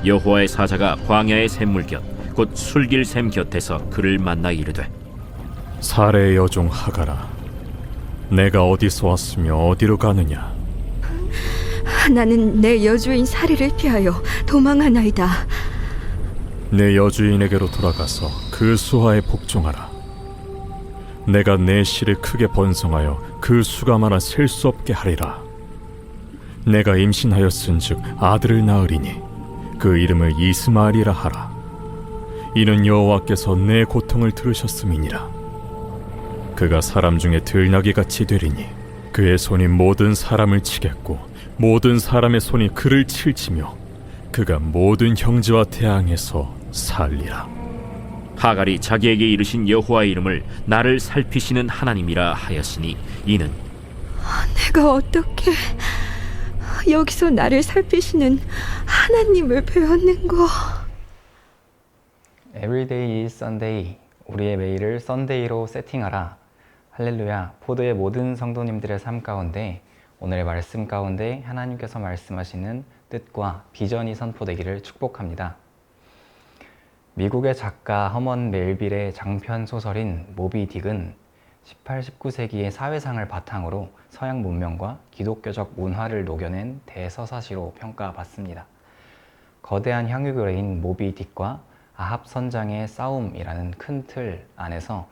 여호와의 사자가 광야의 샘물 곁 곧 술길 샘 곁에서 그를 만나 이르되 사레의 여종 하가라, 내가 어디서 왔으며 어디로 가느냐? 나는 내 여주인 사리를 피하여 도망하나이다. 내 여주인에게로 돌아가서 그 수하에 복종하라. 내가 내 씨를 크게 번성하여 그 수가 많아 셀 수 없게 하리라. 내가 임신하였은즉 아들을 낳으리니 그 이름을 이스마엘이라 하라. 이는 여호와께서 내 고통을 들으셨음이니라. 그가 사람 중에 들나귀같이 되리니 그의 손이 모든 사람을 치겠고 모든 사람의 손이 그를 칠지며 그가 모든 형제와 대항해서 살리라. 하갈이 자기에게 이르신 여호와의 이름을 나를 살피시는 하나님이라 하였으니 이는 내가 어떻게 여기서 나를 살피시는 하나님을 배웠는고? Every day is Sunday. 우리의 매일을 썬데이로 세팅하라. 할렐루야. 포도의 모든 성도님들의 삶 가운데 오늘의 말씀 가운데 하나님께서 말씀하시는 뜻과 비전이 선포되기를 축복합니다. 미국의 작가 허먼 멜빌의 장편 소설인 모비 딕은 18, 19세기의 사회상을 바탕으로 서양 문명과 기독교적 문화를 녹여낸 대서사시로 평가받습니다. 거대한 향유교레인 모비 딕과 아합 선장의 싸움이라는 큰 틀 안에서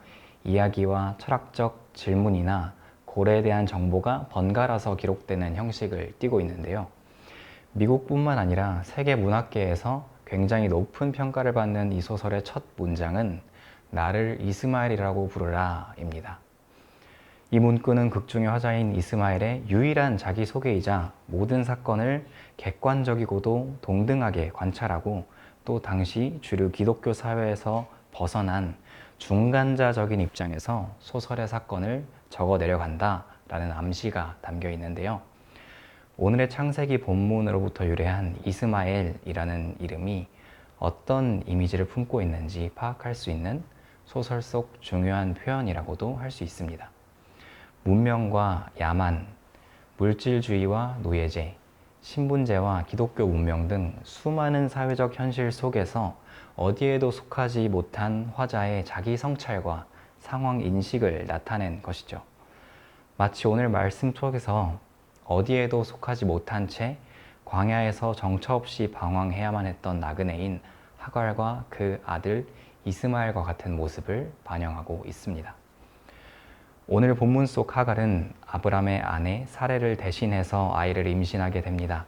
이야기와 철학적 질문이나 고래에 대한 정보가 번갈아서 기록되는 형식을 띠고 있는데요. 미국뿐만 아니라 세계 문학계에서 굉장히 높은 평가를 받는 이 소설의 첫 문장은 나를 이스마엘이라고 부르라 입니다. 이 문구는 극중의 화자인 이스마엘의 유일한 자기소개이자 모든 사건을 객관적이고도 동등하게 관찰하고 또 당시 주류 기독교 사회에서 벗어난 중간자적인 입장에서 소설의 사건을 적어 내려간다 라는 암시가 담겨 있는데요. 오늘의 창세기 본문으로부터 유래한 이스마엘이라는 이름이 어떤 이미지를 품고 있는지 파악할 수 있는 소설 속 중요한 표현이라고도 할 수 있습니다. 문명과 야만, 물질주의와 노예제, 신분제와 기독교 문명 등 수많은 사회적 현실 속에서 어디에도 속하지 못한 화자의 자기 성찰과 상황 인식을 나타낸 것이죠. 마치 오늘 말씀 속에서 어디에도 속하지 못한 채 광야에서 정처 없이 방황해야만 했던 나그네인 하갈과 그 아들 이스마엘과 같은 모습을 반영하고 있습니다. 오늘 본문 속 하갈은 아브람의 아내 사레를 대신해서 아이를 임신하게 됩니다.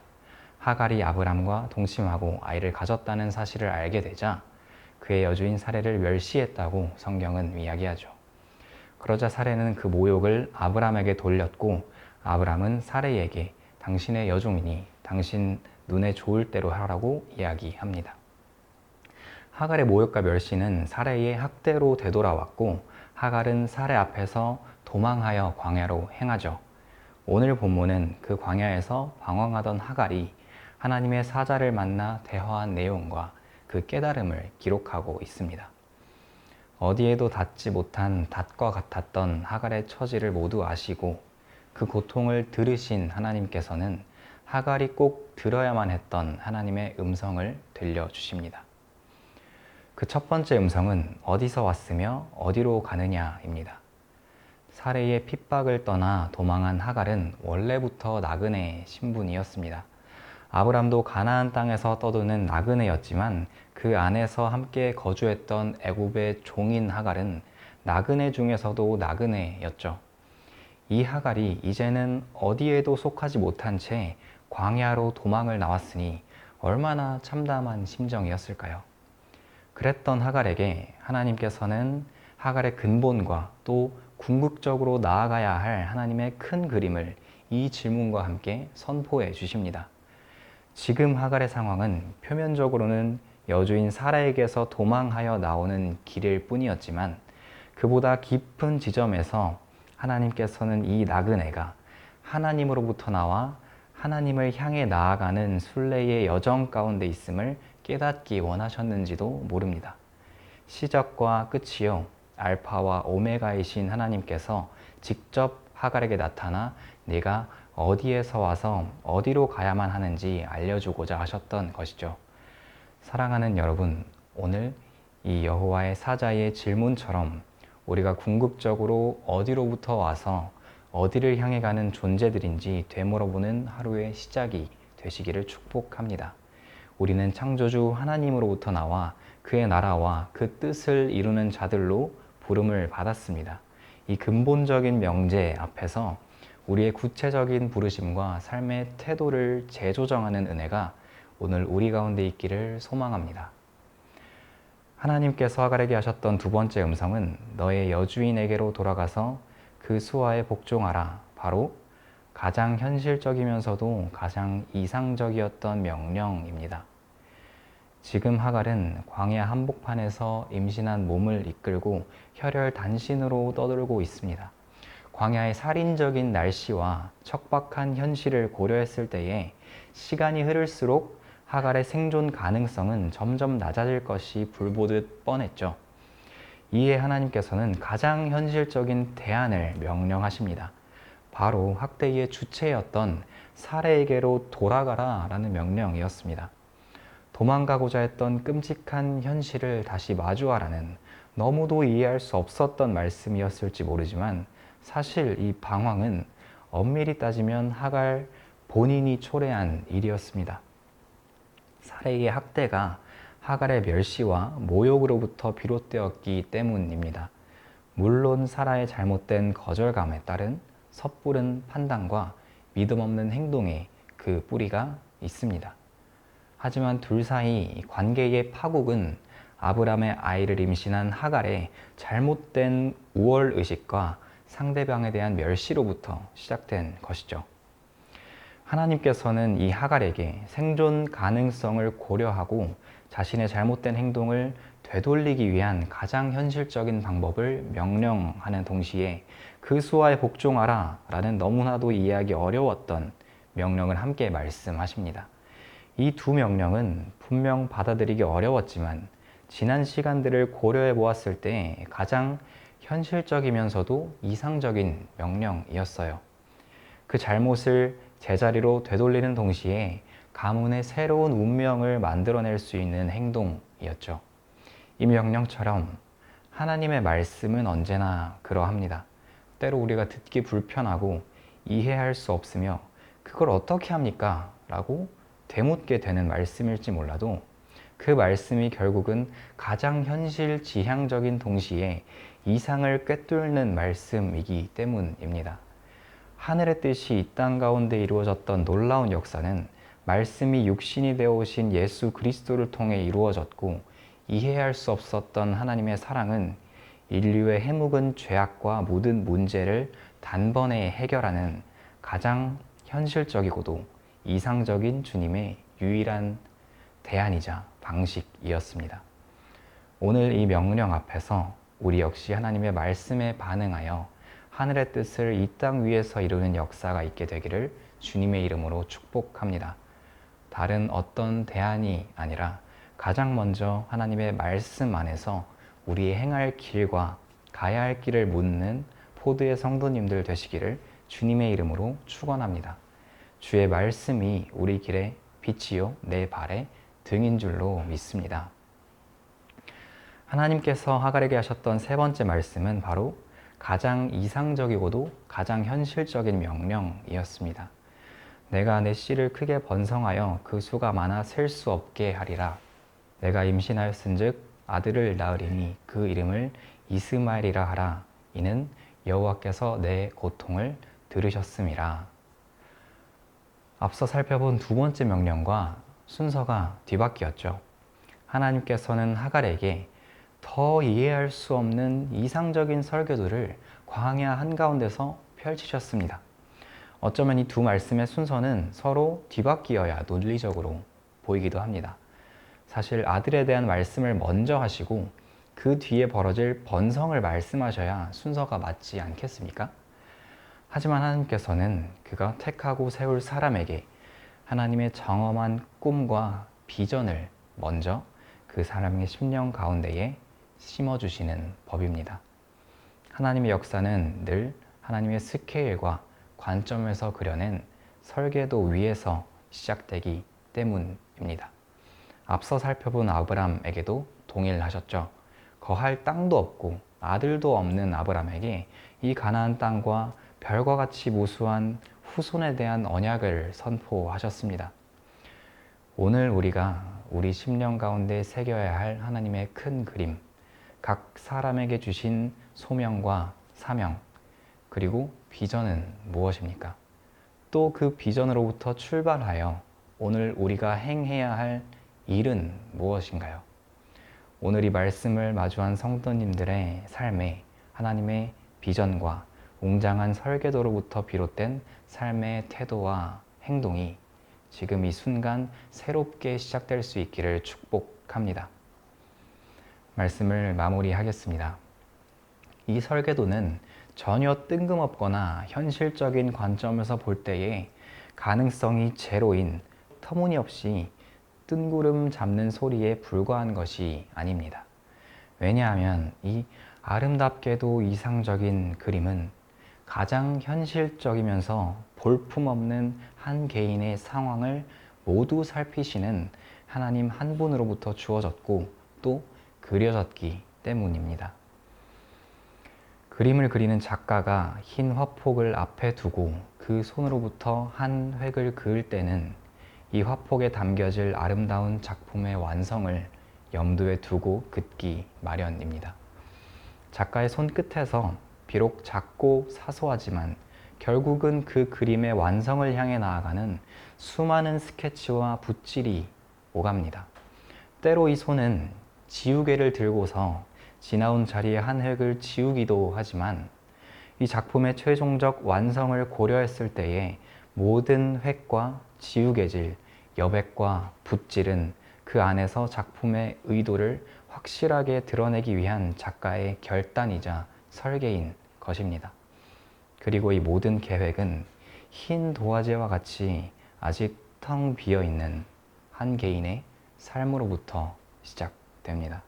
하갈이 아브람과 동침하고 아이를 가졌다는 사실을 알게 되자 그의 여주인 사레를 멸시했다고 성경은 이야기하죠. 그러자 사레는 그 모욕을 아브람에게 돌렸고 아브람은 사레에게 당신의 여종이니 당신 눈에 좋을 대로 하라고 이야기합니다. 하갈의 모욕과 멸시는 사레의 학대로 되돌아왔고 하갈은 사레 앞에서 도망하여 광야로 행하죠. 오늘 본문은 그 광야에서 방황하던 하갈이 하나님의 사자를 만나 대화한 내용과 그 깨달음을 기록하고 있습니다. 어디에도 닿지 못한 닷과 같았던 하갈의 처지를 모두 아시고 그 고통을 들으신 하나님께서는 하갈이 꼭 들어야만 했던 하나님의 음성을 들려주십니다. 그 첫 번째 음성은 어디서 왔으며 어디로 가느냐입니다. 사레의 핍박을 떠나 도망한 하갈은 원래부터 나그네 신분이었습니다. 아브람도 가나안 땅에서 떠도는 나그네였지만 그 안에서 함께 거주했던 애굽의 종인 하갈은 나그네 중에서도 나그네였죠. 이 하갈이 이제는 어디에도 속하지 못한 채 광야로 도망을 나왔으니 얼마나 참담한 심정이었을까요? 그랬던 하갈에게 하나님께서는 하갈의 근본과 또 궁극적으로 나아가야 할 하나님의 큰 그림을 이 질문과 함께 선포해 주십니다. 지금 하갈의 상황은 표면적으로는 여주인 사라에게서 도망하여 나오는 길일 뿐이었지만 그보다 깊은 지점에서 하나님께서는 이 나그네가 하나님으로부터 나와 하나님을 향해 나아가는 순례의 여정 가운데 있음을 깨닫기 원하셨는지도 모릅니다. 시작과 끝이요 알파와 오메가이신 하나님께서 직접 하갈에게 나타나 네가 어디에서 와서 어디로 가야만 하는지 알려주고자 하셨던 것이죠. 사랑하는 여러분, 오늘 이 여호와의 사자의 질문처럼 우리가 궁극적으로 어디로부터 와서 어디를 향해 가는 존재들인지 되물어보는 하루의 시작이 되시기를 축복합니다. 우리는 창조주 하나님으로부터 나와 그의 나라와 그 뜻을 이루는 자들로 부름을 받았습니다. 이 근본적인 명제 앞에서 우리의 구체적인 부르심과 삶의 태도를 재조정하는 은혜가 오늘 우리 가운데 있기를 소망합니다. 하나님께서 하갈에게 하셨던 두 번째 음성은 너의 여주인에게로 돌아가서 그 수하에 복종하라. 바로 가장 현실적이면서도 가장 이상적이었던 명령입니다. 지금 하갈은 광야 한복판에서 임신한 몸을 이끌고 혈혈단신으로 떠들고 있습니다. 광야의 살인적인 날씨와 척박한 현실을 고려했을 때에 시간이 흐를수록 하갈의 생존 가능성은 점점 낮아질 것이 불보듯 뻔했죠. 이에 하나님께서는 가장 현실적인 대안을 명령하십니다. 바로 학대의 주체였던 사례에게로 돌아가라 라는 명령이었습니다. 도망가고자 했던 끔찍한 현실을 다시 마주하라는 너무도 이해할 수 없었던 말씀이었을지 모르지만 사실 이 방황은 엄밀히 따지면 하갈 본인이 초래한 일이었습니다. 사례의 학대가 하갈의 멸시와 모욕으로부터 비롯되었기 때문입니다. 물론 사라의 잘못된 거절감에 따른 섣부른 판단과 믿음 없는 행동에 그 뿌리가 있습니다. 하지만 둘 사이 관계의 파국은 아브람의 아이를 임신한 하갈의 잘못된 우월의식과 상대방에 대한 멸시로부터 시작된 것이죠. 하나님께서는 이 하갈에게 생존 가능성을 고려하고 자신의 잘못된 행동을 되돌리기 위한 가장 현실적인 방법을 명령하는 동시에 그 수하에 복종하라 라는 너무나도 이해하기 어려웠던 명령을 함께 말씀하십니다. 이 두 명령은 분명 받아들이기 어려웠지만 지난 시간들을 고려해 보았을 때 가장 현실적이면서도 이상적인 명령이었어요. 그 잘못을 제자리로 되돌리는 동시에 가문의 새로운 운명을 만들어낼 수 있는 행동이었죠. 이 명령처럼 하나님의 말씀은 언제나 그러합니다. 때로 우리가 듣기 불편하고 이해할 수 없으며 그걸 어떻게 합니까? 라고 되묻게 되는 말씀일지 몰라도 그 말씀이 결국은 가장 현실 지향적인 동시에 이상을 꿰뚫는 말씀이기 때문입니다. 하늘의 뜻이 이 땅 가운데 이루어졌던 놀라운 역사는 말씀이 육신이 되어 오신 예수 그리스도를 통해 이루어졌고 이해할 수 없었던 하나님의 사랑은 인류의 해묵은 죄악과 모든 문제를 단번에 해결하는 가장 현실적이고도 이상적인 주님의 유일한 대안이자 방식이었습니다. 오늘 이 명령 앞에서 우리 역시 하나님의 말씀에 반응하여 하늘의 뜻을 이 땅 위에서 이루는 역사가 있게 되기를 주님의 이름으로 축복합니다. 다른 어떤 대안이 아니라 가장 먼저 하나님의 말씀 안에서 우리의 행할 길과 가야 할 길을 묻는 포드의 성도님들 되시기를 주님의 이름으로 축원합니다. 주의 말씀이 우리 길의 빛이요 내 발의 등인 줄로 믿습니다. 하나님께서 하갈에게 하셨던 세 번째 말씀은 바로 가장 이상적이고도 가장 현실적인 명령이었습니다. 내가 내 씨를 크게 번성하여 그 수가 많아 셀 수 없게 하리라. 내가 임신하였은즉 아들을 낳으리니 그 이름을 이스마엘이라 하라. 이는 여호와께서 내 고통을 들으셨음이라. 앞서 살펴본 두 번째 명령과 순서가 뒤바뀌었죠. 하나님께서는 하갈에게 더 이해할 수 없는 이상적인 설교들을 광야 한가운데서 펼치셨습니다. 어쩌면 이 두 말씀의 순서는 서로 뒤바뀌어야 논리적으로 보이기도 합니다. 사실 아들에 대한 말씀을 먼저 하시고 그 뒤에 벌어질 번성을 말씀하셔야 순서가 맞지 않겠습니까? 하지만 하나님께서는 그가 택하고 세울 사람에게 하나님의 정엄한 꿈과 비전을 먼저 그 사람의 심령 가운데에 심어주시는 법입니다. 하나님의 역사는 늘 하나님의 스케일과 관점에서 그려낸 설계도 위에서 시작되기 때문입니다. 앞서 살펴본 아브람에게도 동일하셨죠. 거할 땅도 없고 아들도 없는 아브람에게 이 가나안 땅과 별과 같이 무수한 후손에 대한 언약을 선포하셨습니다. 오늘 우리가 우리 심령 가운데 새겨야 할 하나님의 큰 그림, 각 사람에게 주신 소명과 사명, 그리고 비전은 무엇입니까? 또 그 비전으로부터 출발하여 오늘 우리가 행해야 할 일은 무엇인가요? 오늘 이 말씀을 마주한 성도님들의 삶에 하나님의 비전과 웅장한 설계도로부터 비롯된 삶의 태도와 행동이 지금 이 순간 새롭게 시작될 수 있기를 축복합니다. 말씀을 마무리하겠습니다. 이 설계도는 전혀 뜬금없거나 현실적인 관점에서 볼 때에 가능성이 제로인 터무니없이 뜬구름 잡는 소리에 불과한 것이 아닙니다. 왜냐하면 이 아름답게도 이상적인 그림은 가장 현실적이면서 볼품없는 한 개인의 상황을 모두 살피시는 하나님 한 분으로부터 주어졌고 또 그려졌기 때문입니다. 그림을 그리는 작가가 흰 화폭을 앞에 두고 그 손으로부터 한 획을 그을 때는 이 화폭에 담겨질 아름다운 작품의 완성을 염두에 두고 긋기 마련입니다. 작가의 손끝에서 비록 작고 사소하지만 결국은 그 그림의 완성을 향해 나아가는 수많은 스케치와 붓질이 오갑니다. 때로 이 손은 지우개를 들고서 지나온 자리의 한 획을 지우기도 하지만 이 작품의 최종적 완성을 고려했을 때에 모든 획과 지우개질, 여백과 붓질은 그 안에서 작품의 의도를 확실하게 드러내기 위한 작가의 결단이자 설계인 것입니다. 그리고 이 모든 계획은 흰 도화지와 같이 아직 텅 비어 있는 한 개인의 삶으로부터 시작됩니다.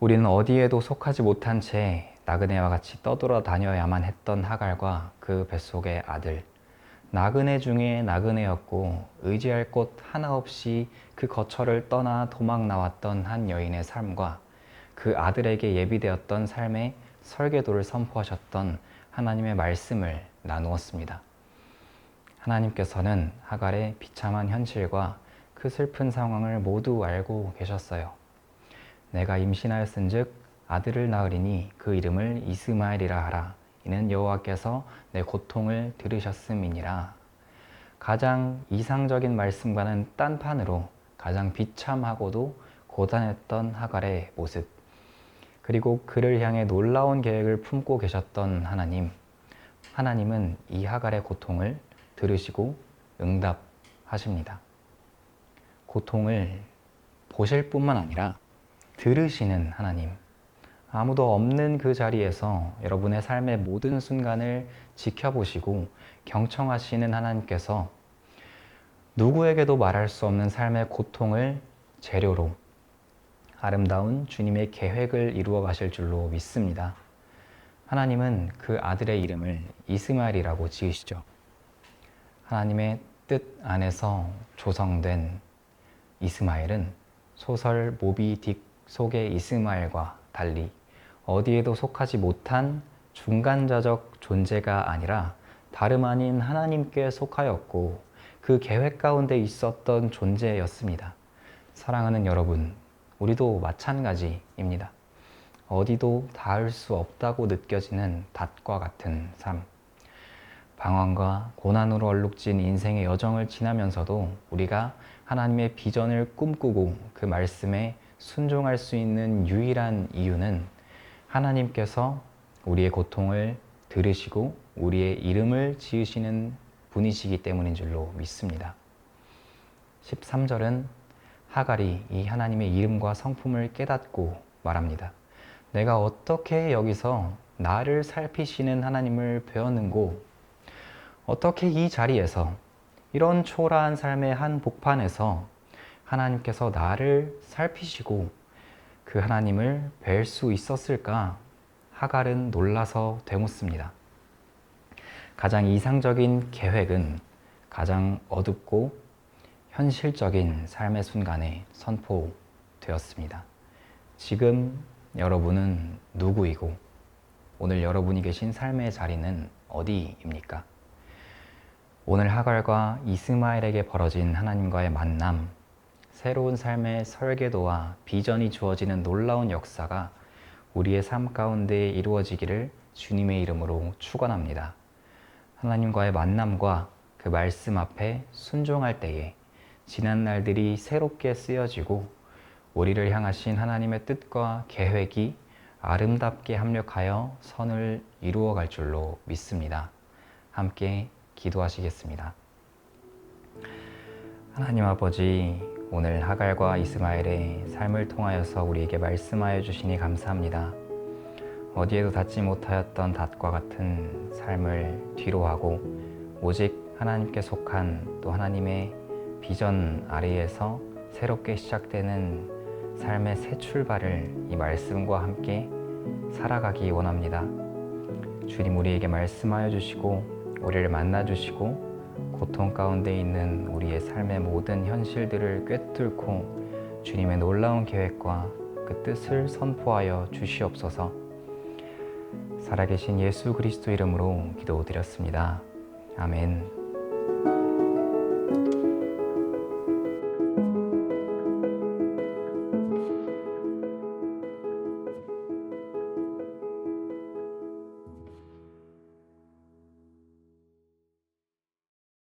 우리는 어디에도 속하지 못한 채 나그네와 같이 떠돌아다녀야만 했던 하갈과 그 뱃속의 아들, 나그네 중에 나그네였고 의지할 곳 하나 없이 그 거처를 떠나 도망 나왔던 한 여인의 삶과 그 아들에게 예비되었던 삶의 설계도를 선포하셨던 하나님의 말씀을 나누었습니다. 하나님께서는 하갈의 비참한 현실과 그 슬픈 상황을 모두 알고 계셨어요. 내가 임신하였은즉 아들을 낳으리니 그 이름을 이스마엘이라 하라. 이는 여호와께서 내 고통을 들으셨음이니라. 가장 이상적인 말씀과는 딴판으로 가장 비참하고도 고단했던 하갈의 모습, 그리고 그를 향해 놀라운 계획을 품고 계셨던 하나님은 이 하갈의 고통을 들으시고 응답하십니다. 고통을 보실 뿐만 아니라 들으시는 하나님, 아무도 없는 그 자리에서 여러분의 삶의 모든 순간을 지켜보시고 경청하시는 하나님께서 누구에게도 말할 수 없는 삶의 고통을 재료로 아름다운 주님의 계획을 이루어 가실 줄로 믿습니다. 하나님은 그 아들의 이름을 이스마엘이라고 지으시죠. 하나님의 뜻 안에서 조성된 이스마엘은 소설 모비 딕 속의 이스마엘과 달리 어디에도 속하지 못한 중간자적 존재가 아니라 다름 아닌 하나님께 속하였고 그 계획 가운데 있었던 존재였습니다. 사랑하는 여러분, 우리도 마찬가지입니다. 어디도 닿을 수 없다고 느껴지는 닷과 같은 삶, 방황과 고난으로 얼룩진 인생의 여정을 지나면서도 우리가 하나님의 비전을 꿈꾸고 그 말씀에 순종할 수 있는 유일한 이유는 하나님께서 우리의 고통을 들으시고 우리의 이름을 지으시는 분이시기 때문인 줄로 믿습니다. 13절은 하갈이 이 하나님의 이름과 성품을 깨닫고 말합니다. 내가 어떻게 여기서 나를 살피시는 하나님을 배웠는고, 어떻게 이 자리에서 이런 초라한 삶의 한 복판에서 하나님께서 나를 살피시고 그 하나님을 뵐 수 있었을까? 하갈은 놀라서 되묻습니다. 가장 이상적인 계획은 가장 어둡고 현실적인 삶의 순간에 선포되었습니다. 지금 여러분은 누구이고 오늘 여러분이 계신 삶의 자리는 어디입니까? 오늘 하갈과 이스마엘에게 벌어진 하나님과의 만남, 새로운 삶의 설계도와 비전이 주어지는 놀라운 역사가 우리의 삶 가운데 이루어지기를 주님의 이름으로 축원합니다. 하나님과의 만남과 그 말씀 앞에 순종할 때에 지난 날들이 새롭게 쓰여지고 우리를 향하신 하나님의 뜻과 계획이 아름답게 합력하여 선을 이루어갈 줄로 믿습니다. 함께 기도하시겠습니다. 하나님 아버지, 오늘 하갈과 이스마엘의 삶을 통하여서 우리에게 말씀하여 주시니 감사합니다. 어디에도 닿지 못하였던 닷과 같은 삶을 뒤로하고 오직 하나님께 속한 또 하나님의 비전 아래에서 새롭게 시작되는 삶의 새 출발을 이 말씀과 함께 살아가기 원합니다. 주님, 우리에게 말씀하여 주시고 우리를 만나 주시고 고통 가운데 있는 우리의 삶의 모든 현실들을 꿰뚫고 주님의 놀라운 계획과 그 뜻을 선포하여 주시옵소서. 살아계신 예수 그리스도 이름으로 기도드렸습니다. 아멘.